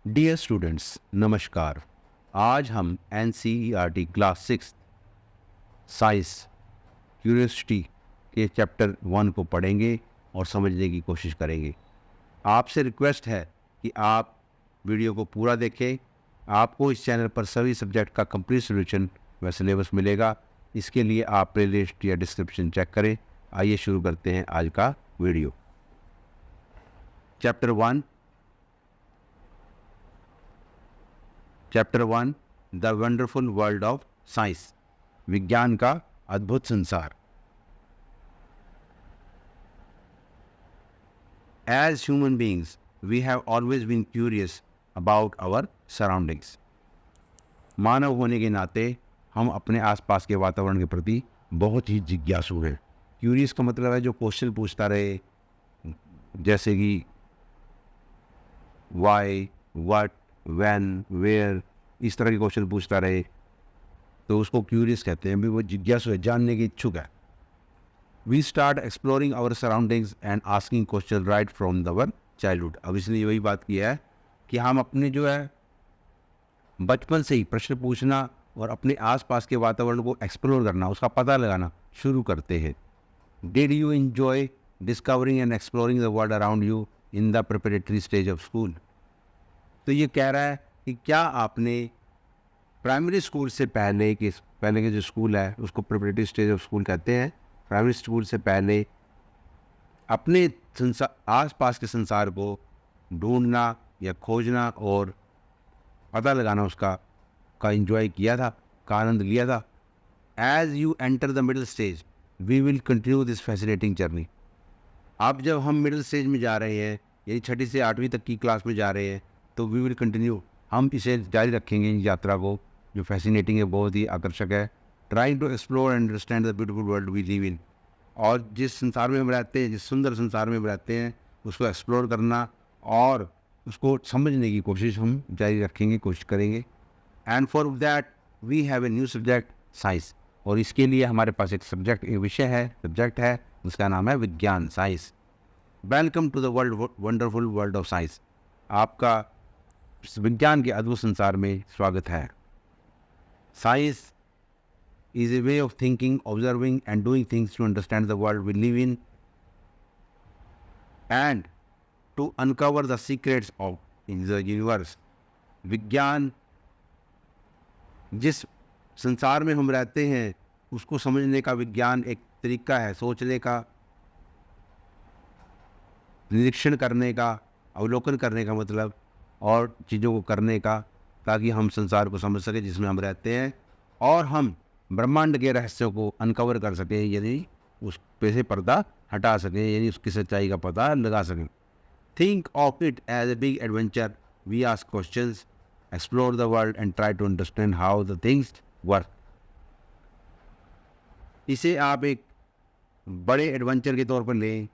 Dear students, नमस्कार। आज हम एनसीईआरटी क्लास 6 साइंस क्यूरियोसिटी के चैप्टर 1 को पढ़ेंगे और समझने की कोशिश करेंगे। आपसे रिक्वेस्ट है कि आप वीडियो को पूरा देखें। आपको इस चैनल पर सभी सब्जेक्ट का कंप्लीट सोल्यूशन व सिलेबस मिलेगा। इसके लिए आप प्लेलिस्ट या डिस्क्रिप्शन चेक करें। आइए शुरू करते हैं आज का video. Chapter 1 the wonderful world of science, विज्ञान का अद्भुत संसार। As human beings, we have always been curious about our surroundings. मानव होने के नाते हम अपने आसपास के वातावरण के प्रति बहुत ही जिज्ञासु हैं। क्यूरियस का मतलब है जो क्वेश्चन पूछता रहे, जैसे कि वाई, व्हाट, व्हेन, वेयर, इस तरह के क्वेश्चन पूछता रहे तो उसको क्यूरियस कहते हैं। भी वो जिज्ञासु है, जानने की इच्छुक है। We start exploring our surroundings and asking question right from our childhood. अब इसलिए वही बात की है कि हम अपने जो है बचपन से ही प्रश्न पूछना और अपने आसपास के वातावरण को एक्सप्लोर करना, उसका पता लगाना शुरू करते हैं। Did you enjoy discovering and exploring the world around you in the preparatory stage of school? तो ये कह रहा है कि क्या आपने प्राइमरी स्कूल से पहले के जो स्कूल है उसको प्रिपरेटरी स्टेज ऑफ स्कूल कहते हैं। प्राइमरी स्कूल से पहले अपने आसपास के संसार को ढूंढना या खोजना और पता लगाना उसका एंजॉय किया था, का आनंद लिया था। As you enter the middle stage we will continue this fascinating journey. अब जब हम मिडिल स्टेज में जा रहे हैं, यानी 6ठी से 8वीं तक की क्लास में जा रहे हैं, तो वी विल कंटिन्यू, हम इसे जारी रखेंगे इस यात्रा को, जो फैसिनेटिंग है, बहुत ही आकर्षक है। Trying to explore and understand the beautiful world we live in. और जिस संसार में हम रहते हैं, जिस सुंदर संसार में हम रहते हैं, उसको एक्सप्लोर करना और उसको समझने की कोशिश हम जारी रखेंगे, कोशिश करेंगे। And for that we have a new subject, science. और इसके लिए हमारे पास एक विषय है, सब्जेक्ट है, उसका नाम है विज्ञान, science. Welcome to the world wonderful world of science. आपका विज्ञान के अद्भुत संसार में स्वागत है। Science is a way of thinking, observing and doing things to understand the world we live in and to uncover the secrets of in the universe. विज्ञान जिस संसार में हम रहते हैं उसको समझने का विज्ञान एक तरीका है, सोचने का, निरीक्षण करने का, अवलोकन करने का मतलब, और चीज़ों को करने का, ताकि हम संसार को समझ सकें जिसमें हम रहते हैं और हम ब्रह्मांड के रहस्यों को अनकवर कर सकें, यानी उस पे से पर्दा हटा सकें, यानी उसकी सच्चाई का पता लगा सकें। Think of it as a big adventure. We ask questions, explore the world and try to understand how the things work. इसे आप एक बड़े एडवेंचर के तौर पर लें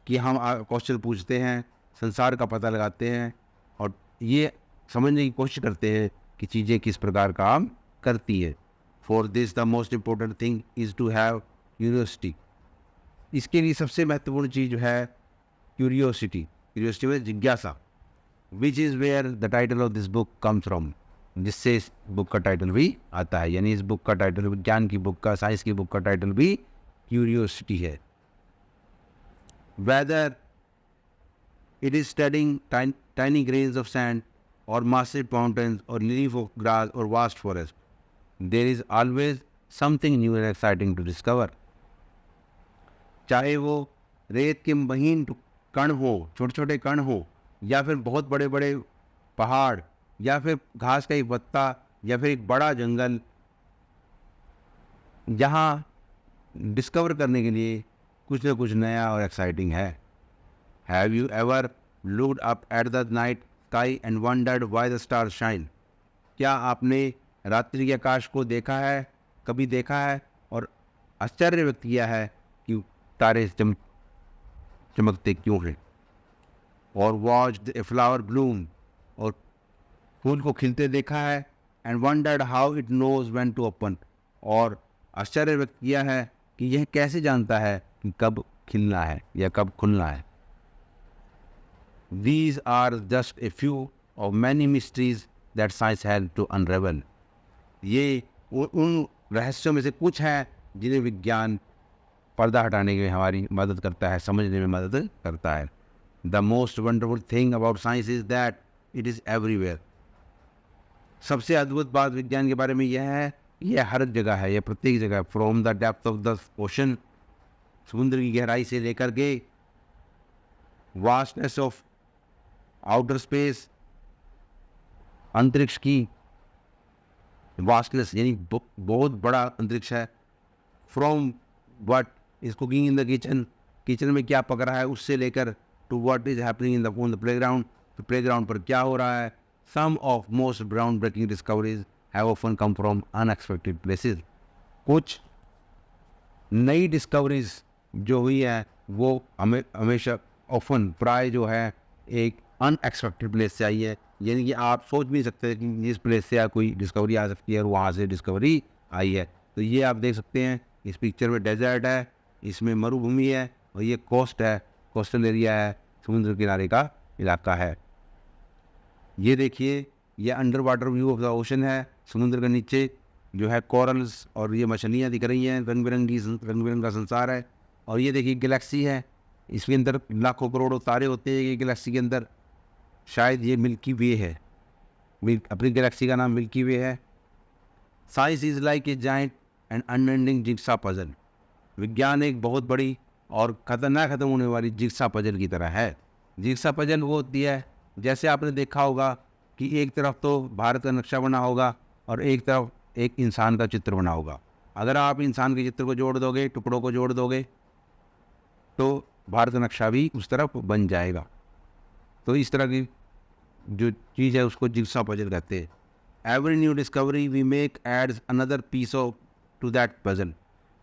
कि हम क्वेश्चन पूछते हैं, संसार का पता लगाते हैं और ये समझने की कोशिश करते हैं कि चीज़ें किस प्रकार काम करती है। For this the most important thing is to have curiosity. इसके लिए सबसे महत्वपूर्ण चीज़ जो है क्यूरियोसिटी। क्यूरियोसिटी में जिज्ञासा, which is where the title of this book comes from, जिससे इस बुक का टाइटल भी आता है। यानी इस बुक का टाइटल, विज्ञान की बुक का, साइंस की बुक का टाइटल भी क्यूरियोसिटी है। Whether it is studying tiny grains of sand और massive mountains or leaf of grass or vast forest, there is always something new and exciting to discover. चाहे वो रेत के महीन कण हो, छोटे छोटे कण हो, या फिर बहुत बड़े बड़े पहाड़, या फिर घास का एक पत्ता, या फिर एक बड़ा जंगल, यहाँ डिस्कवर करने के लिए कुछ ना कुछ नया और एक्साइटिंग है। Have you ever looked up at the night sky and wondered why the stars shine? क्या आपने रात्रि के आकाश को देखा है, कभी देखा है और आश्चर्य व्यक्त किया है कि तारे चमकते क्यों हैं? और वॉच्ड ए फ्लावर ब्लूम, और फूल को खिलते देखा है। And wondered how it knows when to open, और आश्चर्य व्यक्त किया है कि यह कैसे जानता है कि कब खिलना है या कब खुलना है। These are just a few of many mysteries that science helped to unravel. ये उन रहस्यों में से कुछ हैं जिन्हें विज्ञान पर्दा हटाने में हमारी मदद करता है, समझने में मदद करता है. The most wonderful thing about science is that it is everywhere. सबसे अद्भुत बात विज्ञान के बारे में यह है, यह हर जगह है, यह प्रत्येक जगह. From the depth of the ocean, समुद्र की गहराई से लेकर के वास्टनेस ऑफ आउटर स्पेस, अंतरिक्ष की वास्टनेस यानी बहुत बड़ा अंतरिक्ष है. From what is cooking in the kitchen, kitchen में क्या पक रहा है उससे लेकर to what is happening in the on the playground, तो प्लेग्राउंड पर क्या हो रहा है. Some of most groundbreaking discoveries have often come from unexpected places. कुछ नई डिस्कवरीज जो हुई है वो हमेशा ऑफन प्राय जो है एक अनएक्सपेक्टेड प्लेस से आई है. यानी कि आप सोच भी नहीं सकते कि इस प्लेस से कोई डिस्कवरी आ सकती है और वहाँ से डिस्कवरी आई है. तो ये आप देख सकते हैं इस पिक्चर में डेजर्ट है, इसमें मरुभूमि है और ये कोस्ट है, कोस्टल एरिया है, समुद्र किनारे का इलाका है. ये देखिए ये under water view of the ocean है. समुद्र के नीचे जो है कोरल्स और ये मछलियाँ दिख रही हैं, रंग बिरंगा संसार है. और ये देखिए गैलेक्सी है, इसके अंदर लाखों करोड़ों तारे होते हैं. ये गैलेक्सी के अंदर शायद ये मिल्की वे है, अपनी गैलेक्सी का नाम मिल्की वे है. Science is like a giant and unending jigsaw puzzle. विज्ञान एक बहुत बड़ी और ना ख़त्म होने वाली जिग्सा पजल की तरह है. जिग्सा पजल वो होती है जैसे आपने देखा होगा कि एक तरफ तो भारत का नक्शा बना होगा और एक तरफ एक इंसान का चित्र बना होगा. अगर आप इंसान के चित्र को जोड़ दोगे, टुकड़ों को जोड़ दोगे, तो भारत का नक्शा भी उस तरफ बन जाएगा. तो इस तरह की जो चीज़ है उसको जिग्सा पजल कहते हैं. Every new discovery we make adds another piece of to that puzzle.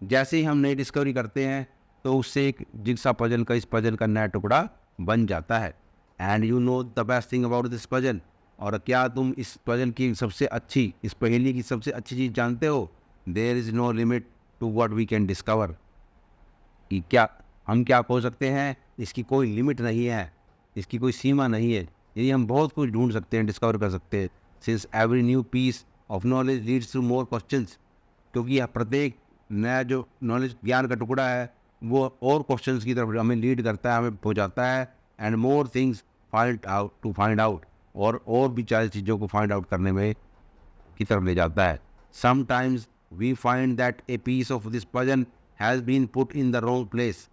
जैसे ही हम नई डिस्कवरी करते हैं तो उससे एक जिग्सा पजल का, इस पजल का नया टुकड़ा बन जाता है. And you know the best thing about this puzzle. और क्या तुम इस पजल की सबसे अच्छी, इस पहेली की सबसे अच्छी चीज़ जानते हो? There is no limit to what we can discover. कि क्या हम क्या खोज सकते हैं, इसकी कोई लिमिट नहीं है, इसकी कोई सीमा नहीं है. यही हम बहुत कुछ ढूंढ सकते हैं, डिस्कवर कर सकते हैं. Since every new piece of knowledge leads to more questions. क्योंकि यह प्रत्येक नया जो नॉलेज ज्ञान का टुकड़ा है वो और क्वेश्चंस की तरफ हमें लीड करता है, हमें पहुंचाता है. And more things find out, और भी सारी चीज़ों को फाइंड आउट करने में की तरफ ले जाता है. Sometimes we find that a piece of this puzzle has been put in the wrong place.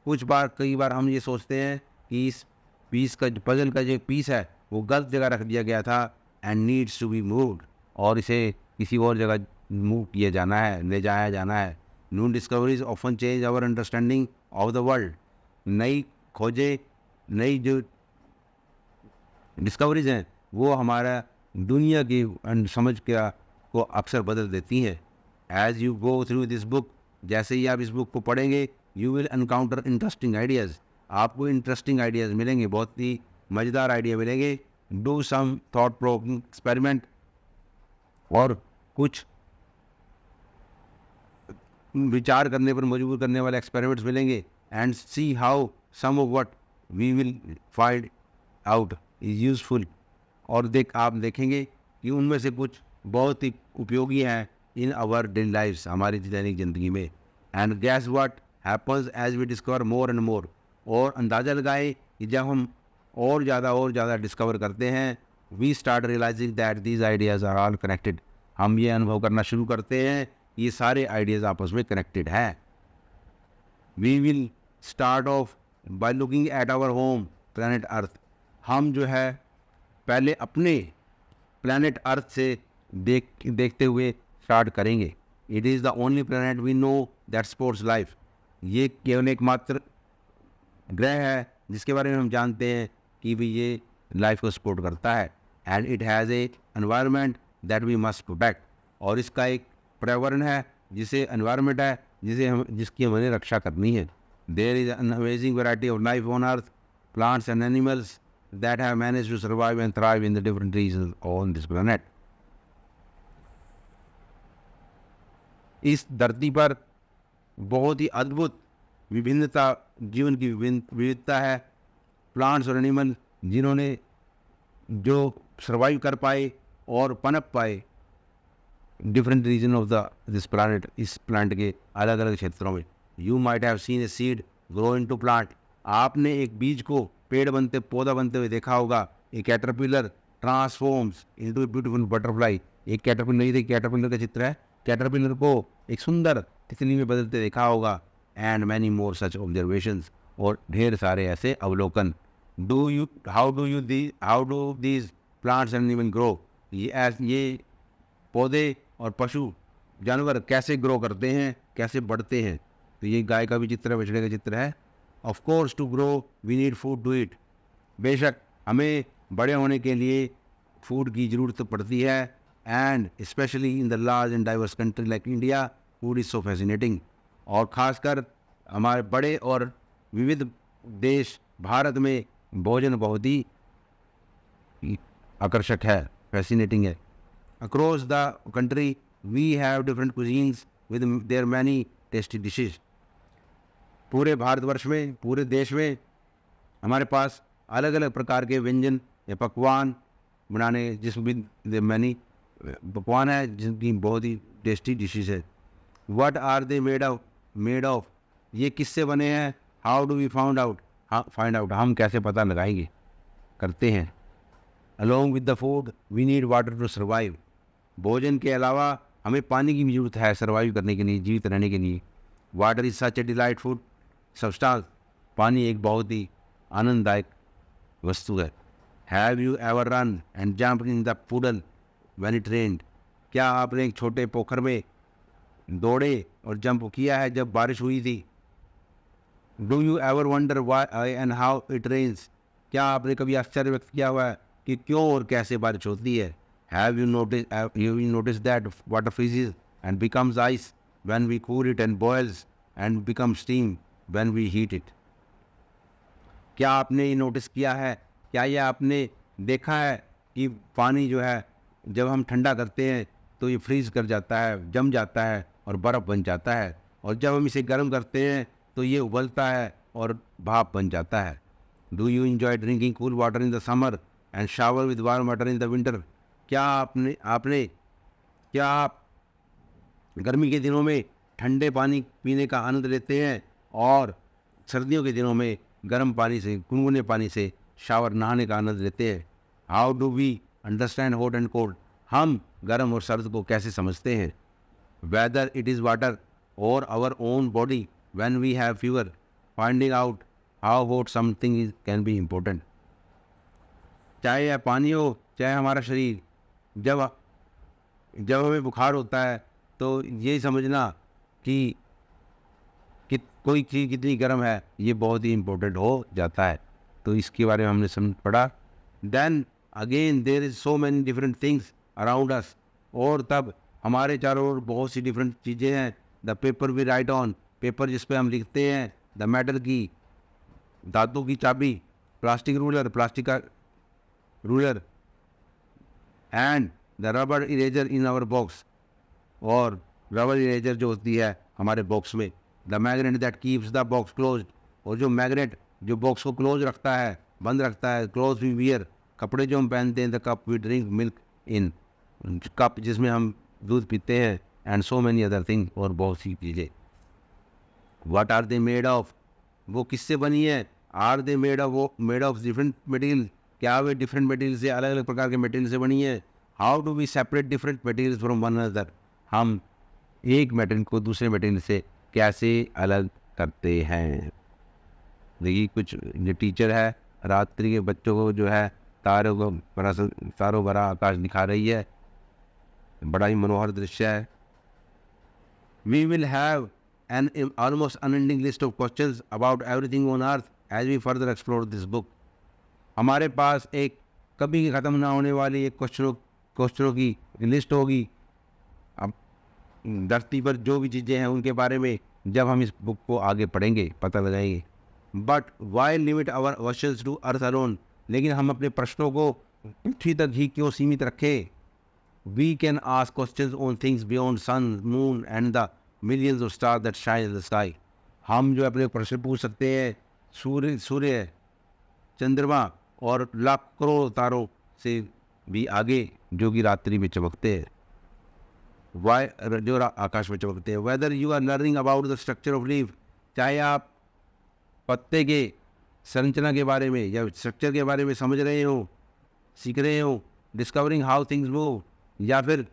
कई बार हम ये सोचते हैं कि इस पीस का, पजल का जो पीस है वो गलत जगह रख दिया गया था. And needs to be moved, और इसे किसी और जगह मूव किया जाना है, ले जाया जाना है. New discoveries often change our understanding of the world. नई खोजें, नई जो डिस्कवरीज हैं वो हमारा दुनिया की समझ को अक्सर बदल देती हैं. As you go through this book, जैसे ही आप इस बुक को पढ़ेंगे, you will encounter interesting ideas. आपको इंटरेस्टिंग आइडियाज़ मिलेंगे, बहुत ही मज़ेदार आइडिया मिलेंगे. Do some thought provoking experiment, और कुछ विचार करने पर मजबूर करने वाले एक्सपेरिमेंट्स मिलेंगे. And see how some of what we will find out is useful. और आप देखेंगे कि उनमें से कुछ बहुत ही उपयोगी हैं इन आवर डेली लाइफ्स, हमारी दैनिक ज़िंदगी में. And guess what happens as we discover more and more. और अंदाज़ा लगाए कि जब हम और ज़्यादा डिस्कवर करते हैं, we start realising that these ideas are all connected. हम ये अनुभव करना शुरू करते हैं ये सारे आइडियाज़ आपस में कनेक्टेड हैं. We will start off by looking at our home planet Earth. हम जो है पहले अपने प्लैनेट अर्थ से देखते हुए स्टार्ट करेंगे. It is the only planet we know that supports life. ये केवल एकमात्र ग्रह है जिसके बारे में हम जानते हैं कि भी ये लाइफ को सपोर्ट करता है. And it has an environment that we must protect. और इसका एक पर्यावरण है, जिसे एनवायरनमेंट है जिसकी हमें रक्षा करनी है. There is an amazing variety of life on earth, plants and animals that have managed to survive and thrive in the different regions on this planet. इस धरती पर बहुत ही अद्भुत विभिन्नता, जीवन की विविधता है. प्लांट्स और एनिमल जिन्होंने जो सर्वाइव कर पाए और पनप पाए different region of the this planet, इस प्लांट के अलग अलग क्षेत्रों में। You might have seen a seed grow into plant, आपने एक बीज को पेड़ बनते पौधा बनते हुए देखा होगा। A caterpillar transforms into a beautiful butterfly, एक कैटरपिलर, ये कैटरपिलर का चित्र है, कैटरपिलर को एक सुंदर तितली में बदलते देखा होगा। And many more such observations, और ढेर सारे ऐसे अवलोकन। How do these plants and animal grow, ये पौधे और पशु जानवर कैसे ग्रो करते हैं, कैसे बढ़ते हैं। तो ये गाय का भी चित्र है, बछड़े का चित्र है। Of course to grow we need food to eat, बेशक हमें बड़े होने के लिए फूड की ज़रूरत पड़ती है। And specially in the large and diverse country like India, food is so fascinating, और ख़ासकर हमारे बड़े और विविध देश भारत में भोजन बहुत ही आकर्षक है, फैसिनेटिंग है। Across the country, we have different cuisines with their many tasty dishes. पूरे भारतवर्ष में, पूरे देश में हमारे पास अलग अलग प्रकार के व्यंजन या पकवान बनाने, जिसमें मैनी पकवान है जिनकी बहुत ही टेस्टी डिशेज है। What are they made of? ये किससे बने हैं? How do we find out? हम कैसे पता लगाएंगे, करते हैं। Along with the food, we need water to survive. भोजन के अलावा हमें पानी की भी जरूरत है सर्वाइव करने के लिए, जीवित रहने के लिए। Water is such A delightful substance, पानी एक बहुत ही आनंददायक वस्तु है। Have you ever run and jump in the poodle when it रेन्ड, क्या आपने एक छोटे पोखर में दौड़े और जंप किया है जब बारिश हुई थी। Do you ever wonder why and how it rains, क्या आपने कभी आश्चर्य व्यक्त किया हुआ है कि क्यों और कैसे बारिश होती है। Have you noticed that water freezes and becomes ice when we cool it and boils and becomes steam when we heat it? क्या आपने ये नोटिस किया है, क्या ये आपने देखा है कि पानी जो है जब हम ठंडा करते हैं तो ये फ्रीज कर जाता है, जम जाता है और बर्फ़ बन जाता है, और जब हम इसे गर्म करते हैं तो ये उबलता है और भाप बन जाता है। Do you enjoy drinking cool water in the summer and shower with warm water in the winter? क्या आप गर्मी के दिनों में ठंडे पानी पीने का आनंद लेते हैं और सर्दियों के दिनों में गर्म पानी से, गुनगुने पानी से शावर नहाने का आनंद लेते हैं। How do we understand hot and cold, हम गर्म और सर्द को कैसे समझते हैं। वेदर इट इज़ वाटर और our own body when we have fever, finding out how hot something is can be important. चाहे यह पानी हो चाहे हमारा शरीर, जब हमें बुखार होता है तो ये समझना कि कोई चीज़ कितनी गर्म है ये बहुत ही इम्पोर्टेंट हो जाता है। तो इसके बारे में हमने समझ पढ़ा। Then again there is so many different things around us, और तब हमारे चारों ओर बहुत सी डिफरेंट चीज़ें हैं। The paper we write on, paper जिस पे हम लिखते हैं। द मेटल की, धातु की चाबी। प्लास्टिक का ruler and the rubber eraser in our box, और रबर इरेजर जो होती है हमारे बॉक्स में। The magnet that keeps the box close, और जो मैग्नेट जो बॉक्स को क्लोज रखता है, बंद रखता है। क्लोज वी वियर, कपड़े जो हम पहनते हैं। The cup we drink milk in, cup जिसमें हम दूध पीते हैं। And so many other thing, और बहुत सी चीज़ें। What are they made of, वो किससे बनी है। Are they made of different material, क्या वे डिफरेंट मटेरियल से, अलग अलग प्रकार के मटेरियल से बनी है। How do we separate different material from one another, हम एक मटेरियल को दूसरे मटेरियल से कैसे अलग करते हैं। देखिए कुछ जो टीचर है रात्रि के बच्चों को जो है तारों भरा आकाश दिखा रही है, बड़ा ही मनोहर दृश्य है। We will have an almost unending list of questions about everything on earth as we further explore this book. हमारे पास एक कभी ख़त्म ना होने वाली एक क्वेश्चनों की लिस्ट होगी। अब धरती पर जो भी चीज़ें हैं उनके बारे में जब हम इस बुक को आगे पढ़ेंगे पता लगाएंगे। But why limit our questions to earth alone, लेकिन हम अपने प्रश्नों को पृथ्वी तक ही क्यों सीमित रखें। We can ask questions on things beyond sun, moon and the millions of star that shine in the sky. हम जो अपने प्रश्न पूछ सकते हैं सूर्य, चंद्रमा और लाख करोड़ तारों से भी आगे जो कि रात्रि में चमकते हैं, वाई जो आकाश में चमकते हैं। Whether you are learning about the structure of leaf, चाहे आप पत्ते के संरचना के बारे में या स्ट्रक्चर के बारे में समझ रहे हो, सीख रहे हो, डिस्कवरिंग हाउ थिंग्स मूव, या फिर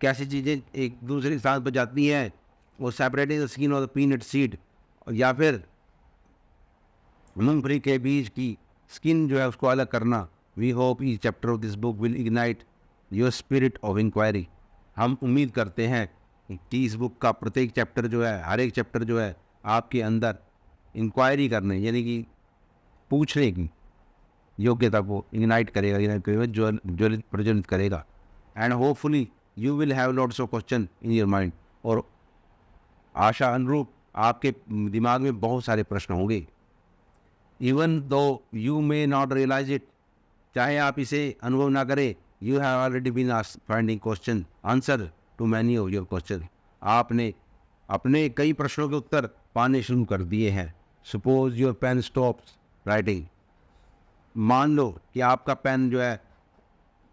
कैसी चीज़ें एक दूसरे के साथ बजाती हैं, और separating the skin of the peanut seed, या फिर मूंगफली के बीज की स्किन जो है उसको अलग करना। We hope each chapter of this book will ignite your spirit of inquiry. हम उम्मीद करते हैं कि इस बुक का प्रत्येक चैप्टर जो है, हर एक चैप्टर जो है आपके अंदर इंक्वायरी करने यानी कि पूछने की योग्यता को इग्नाइट करेगा, ज्वलित प्रज्वलित करेगा। And hopefully you will have lots of question in your mind, और आशा अनुरूप आपके दिमाग में बहुत सारे प्रश्न होंगे। Even though you may not realise it, चाहे आप इसे अनुभव ना करें, you have already been finding question answer to many of your question. आपने अपने कई प्रश्नों के उत्तर पाने शुरू कर दिए हैं। Suppose your pen stops writing, मान लो कि आपका पेन जो है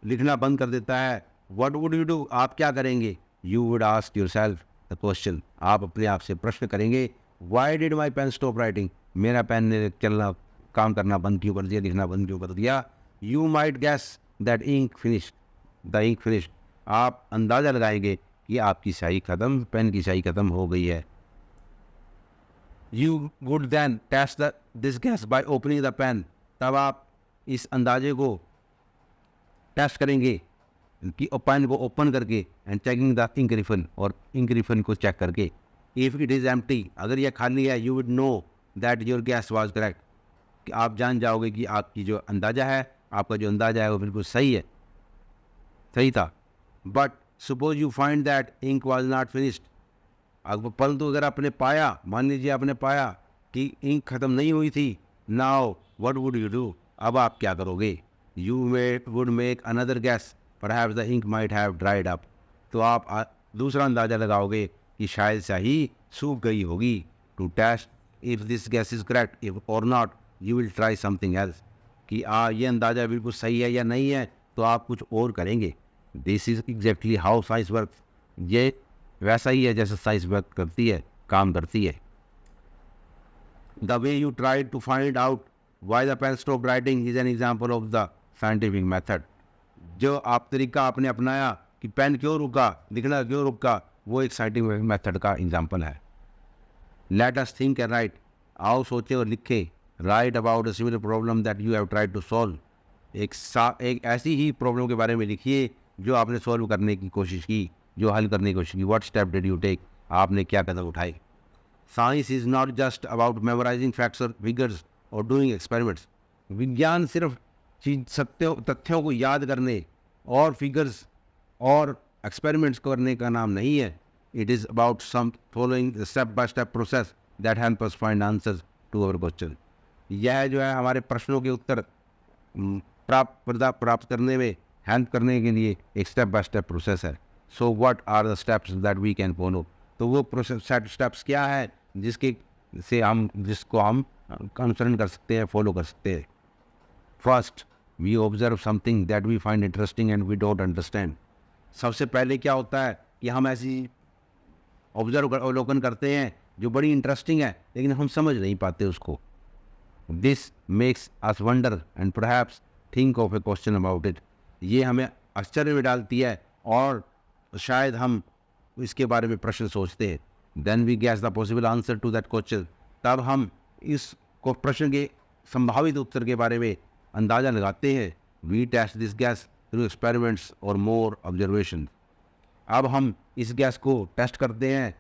लिखना बंद कर देता है। व्हाट वुड यू डू, आप क्या करेंगे? You would ask yourself the question, आप अपने आप से प्रश्न करेंगे, why did my pen stop writing, मेरा पेन ने चलना काम करना बंद क्यों कर दिया, लिखना बंद क्यों कर दिया। You might guess that ink finish, the ink finish, आप अंदाज़ा लगाएंगे कि आपकी स्याही ख़त्म, पेन की स्याही ख़त्म हो गई है। You would then test this guess by opening the pen, तब आप इस अंदाजे को टेस्ट करेंगे कि पेन को ओपन करके, and checking the ink refill, और इंक रिफिल को चेक करके। इफ़ इट इज़ एम्प्टी, अगर यह खाली है, you would know that your guess was correct, कि आप जान जाओगे कि आपकी जो अंदाज़ा है, आपका जो अंदाज़ा है वो बिल्कुल सही है, सही था। But suppose you find that ink was not finished, परंतु अगर आपने पाया, मान लीजिए आपने पाया कि इंक ख़त्म नहीं हुई थी, now what would you do, अब आप क्या करोगे? You would make another guess, perhaps the ink might have dried up, तो आप दूसरा अंदाज़ा लगाओगे कि शायद स्याही सूख गई होगी। To test if this guess is correct if or not, you will try something else, कि ये अंदाज़ा बिल्कुल सही है या नहीं है, तो आप कुछ और करेंगे। This is exactly how science work, ये वैसा ही है जैसे साइंस वर्क करती है, काम करती है। The way you try to find out why the pen stop writing is an example of the scientific method, जो आप तरीका आपने अपनाया कि पेन क्यों रुका, लिखना क्यों रुका, वो एक साइंटिफिक मेथड का एग्जाम्पल है। Let us think and write, आओ सोचे और लिखें। Write about a similar problem that you have tried to solve, एक ऐसी ही प्रॉब्लम के बारे में लिखिए जो आपने सॉल्व करने की कोशिश की, जो हल करने की कोशिश की। What step did you take, आपने क्या कदम उठाए। Science is not just about memorising facts और फिगर्स और डूइंग एक्सपेरिमेंट्स, विज्ञान सिर्फ तथ्यों को याद करने और फिगर्स और एक्सपेरिमेंट्स करने का नाम नहीं है। It is about some following step by step process that help us find answers to our question. यह जो है हमारे प्रश्नों के उत्तर प्राप्त करने में हेल्प करने के लिए एक स्टेप बाय स्टेप प्रोसेस है। So what are the steps that we can follow, तो वो प्रोसेस स्टेप्स क्या है जिसको हम अनुसरण कर सकते हैं, फॉलो कर सकते हैं। First, we observe something that we find interesting and we don't understand. सबसे पहले क्या होता है कि हम ऐसी अवलोकन करते हैं जो बड़ी इंटरेस्टिंग है, लेकिन हम समझ नहीं पाते उसको। This makes us wonder and perhaps think of A question about it, ये हमें आश्चर्य में डालती है और शायद हम इसके बारे में प्रश्न सोचते हैं। Then we guess the possible answer to that question, तब हम इस प्रश्न के संभावित उत्तर के बारे में अंदाज़ा लगाते हैं। We test this guess through experiments और मोर ऑब्जर्वेशन, अब हम इस गैस को टेस्ट करते हैं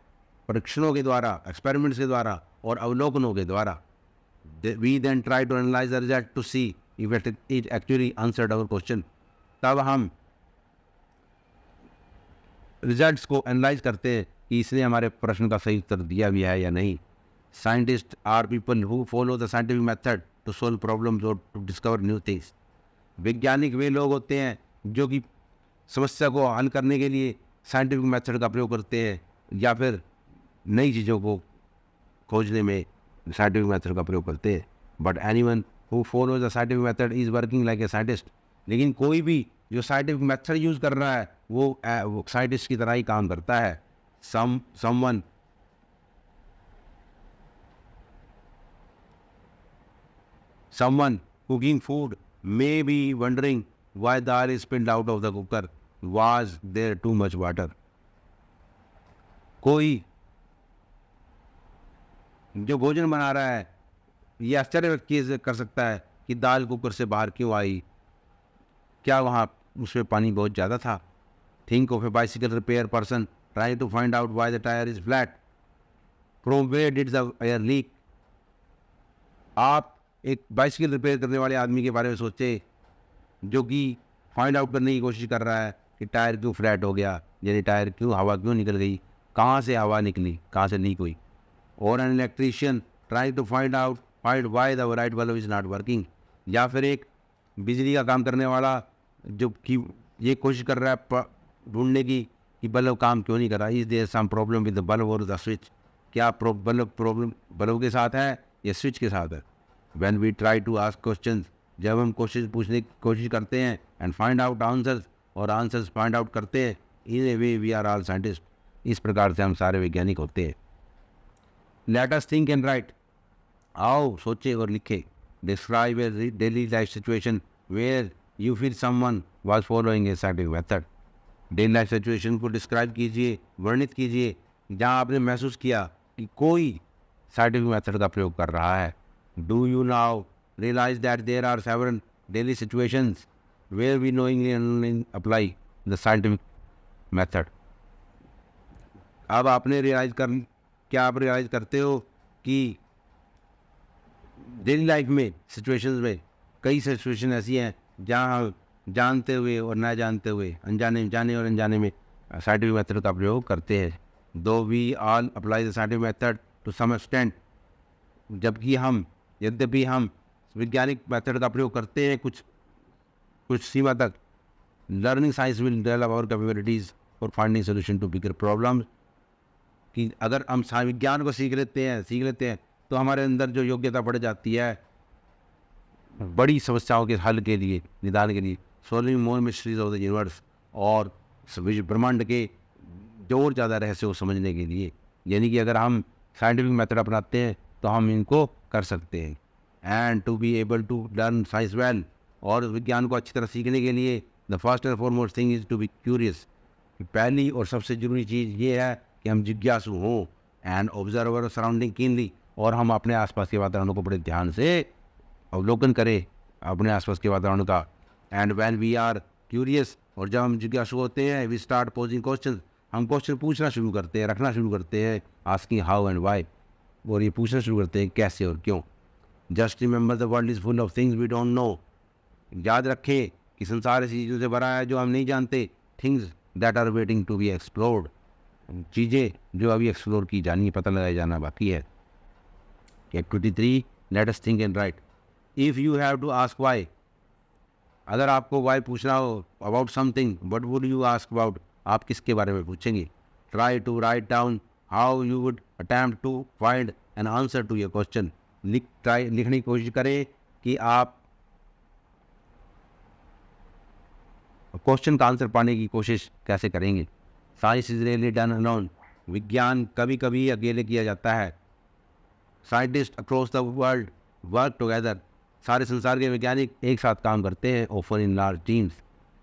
परीक्षणों के द्वारा, एक्सपेरिमेंट्स के द्वारा और अवलोकनों के द्वारा। We then try to analyse the result to see if it actually answered our question, तब हम रिजल्ट्स को एनालाइज करते हैं कि इसने हमारे प्रश्न का सही उत्तर दिया भी है या नहीं। Scientist are people who follow the scientific method to solve problems और टू डिस्कवर न्यू थिंग्स। वैज्ञानिक वे लोग होते हैं जो कि समस्या को हल करने के लिए साइंटिफिक मेथड का प्रयोग करते हैं या फिर नई चीज़ों को खोजने में साइंटिफिक मेथड का प्रयोग करते हैं। But anyone who follows the scientific method is working like a scientist, लेकिन कोई भी जो साइंटिफिक मेथड यूज़ कर रहा है वो साइंटिस्ट की तरह ही काम करता है. Someone cooking food may be wondering why dal is spilled out of the cooker. Was there too much water? कोई जो भोजन बना रहा है ये आश्चर्य व्यक्त कर सकता है कि दाल कुकर से बाहर क्यों आई, क्या वहाँ उसमें पानी बहुत ज़्यादा था. Think of a bicycle repair person trying to find out why the tire is flat. From where did the air leak? आप एक बाइसिकल रिपेयर करने वाले आदमी के बारे में सोचे जो कि फाइंड आउट करने की कोशिश कर रहा है कि टायर क्यों फ्लैट हो गया, यानी टायर क्यों हवा क्यों निकल गई, कहाँ से हवा निकली, कहाँ से लीक हुई. और an electrician try to find why the right bulb is not working. या फिर एक बिजली का काम करने वाला जो कि ये कोशिश कर रहा है ढूंढने की कि बल्ब काम क्यों नहीं कर रहा. Is there some problem with the bulb और द स्विच. क्या प्रॉब्लम बल्ब के साथ है या स्विच के साथ है. When we try to ask questions, जब हम पूछने की कोशिश करते हैं and find out answers और answers find out करते हैं, in a way we are all scientists. इस प्रकार से हम सारे वैज्ञानिक होते हैं. Let us think and write. आओ सोचे और लिखे. Describe a daily life situation where you feel someone was following a scientific method. Daily life situation को describe कीजिए, वर्णित कीजिए, जहाँ आपने महसूस किया कि कोई scientific method का प्रयोग कर रहा है. Do you now realize that there are several daily situations where we knowingly and unknowingly apply the scientific method? अब आपने क्या आप रियलाइज करते हो कि डेली लाइफ में सिचुएशंस में कई सिचुएशन ऐसी हैं जहाँ जानते हुए और ना जानते हुए जाने और अनजाने में साइंटिफिक मेथड का प्रयोग करते हैं. Though we all apply the scientific method to some extent. यद्यपि हम वैज्ञानिक मेथड का प्रयोग करते हैं कुछ सीमा तक. Learning science will develop our capabilities for finding solution to bigger problems. कि अगर हम विज्ञान को सीख लेते हैं तो हमारे अंदर जो योग्यता बढ़ जाती है बड़ी समस्याओं के हल के लिए, निदान के लिए. Solving more mysteries of the universe. और ब्रह्मांड के जो और ज़्यादा रहस्य को समझने के लिए. यानी कि अगर हम साइंटिफिक मेथड अपनाते हैं तो हम इनको कर सकते हैं. And to be able to learn science well. और विज्ञान को अच्छी तरह सीखने के लिए the first and foremost thing is to be curious. पहली और सबसे ज़रूरी चीज़ ये है कि हम जिज्ञासु हों. And observe our surrounding keenly. और हम अपने आसपास के वातावरण को बड़े ध्यान से अवलोकन करें, अपने आसपास के वातावरण का. And when we are curious, और जब हम जिज्ञासु होते हैं, वी स्टार्ट पोजिंग क्वेश्चन. हम क्वेश्चन पूछना शुरू करते हैं, रखना शुरू करते हैं. Asking how and why. और ये पूछना शुरू करते हैं कैसे और क्यों. Just remember the world is full of things we don't know. याद रखें कि संसार ऐसी चीज़ों से भरा है जो हम नहीं जानते. Things that are waiting to be explored. चीज़ें जो अभी एक्सप्लोर की जानी, पता लगाया जाना बाकी है. Activity 3, let us think and write. If you have to ask why, अगर आपको वाई पूछना हो about something, what would you ask about, आप किसके बारे में पूछेंगे. Try to write down how you would attempt to find an answer to your question. लिखने की कोशिश करें कि आप क्वेश्चन का आंसर पाने की कोशिश कैसे करेंगे. Science is really done alone. विज्ञान कभी कभी अकेले किया जाता है. Scientist across the world work together. सारे संसार के वैज्ञानिक एक साथ काम करते हैं. ऑफन इन लार्ज टीम्स,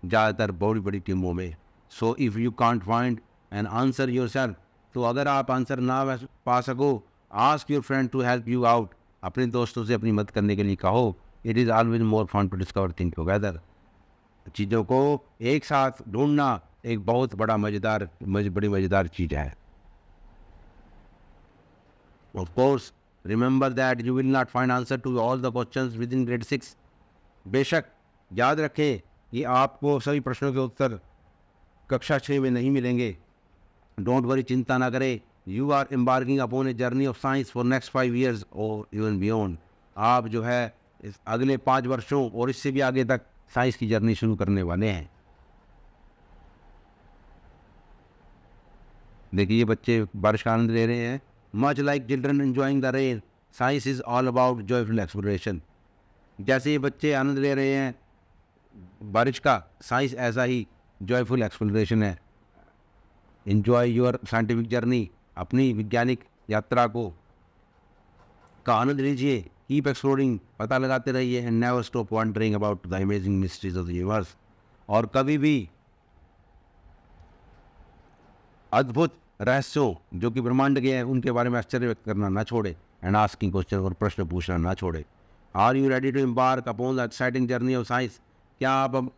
ज़्यादातर बड़ी बड़ी टीमों में. So if you can't find an answer yourself, तो अगर आप आंसर ना पा सको, ask your friend to help you out. अपने दोस्तों से अपनी मदद करने के लिए कहो. It is always more fun to discover thing together. चीज़ों को एक साथ ढूंढना एक बहुत बड़ी मज़ेदार चीज़ है. Of course remember that you will not find answer to all the questions within grade 6. बेशक याद रखें कि आपको सभी प्रश्नों के उत्तर कक्षा 6 में नहीं मिलेंगे. डोंट वरी, चिंता ना करें. You are embarking upon a journey of science for next 5 years और इवन बियॉन्ड. आप जो है इस अगले 5 वर्षों और इससे भी आगे तक साइंस की जर्नी शुरू करने वाले हैं. देखिए ये बच्चे बारिश का आनंद ले रहे हैं. Much like children enjoying the rain, science is all about joyful exploration. जैसे ये बच्चे आनंद ले रहे हैं बारिश का साइंस ऐसा ही जॉयफुल एक्सप्लोरेशन है। एंजॉय योर साइंटिफिक जर्नी, अपनी वैज्ञानिक यात्रा का आनंद लीजिए। कीप एक्सप्लोरिंग, पता लगाते रहिए। And never stop wondering about the amazing mysteries of the universe. और कभी भी अद्भुत रहस्यों जो कि ब्रह्मांड के हैं उनके बारे में आश्चर्य व्यक्त करना ना छोड़े। एंड आस्किंग क्वेश्चन, और प्रश्न पूछना ना छोड़े। Are you ready to embark upon the exciting journey of science? क्या आप अब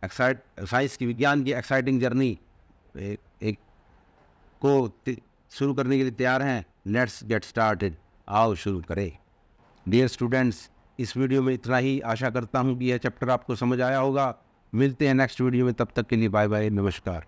साइंस की, विज्ञान की एक्साइटिंग जर्नी एक को शुरू करने के लिए तैयार हैं? लेट्स गेट स्टार्टेड, आओ शुरू करें। डियर स्टूडेंट्स, इस वीडियो में इतना ही। आशा करता हूँ कि यह चैप्टर आपको समझ आया होगा। मिलते हैं नेक्स्ट वीडियो में, तब तक के लिए बाय बाय, नमस्कार।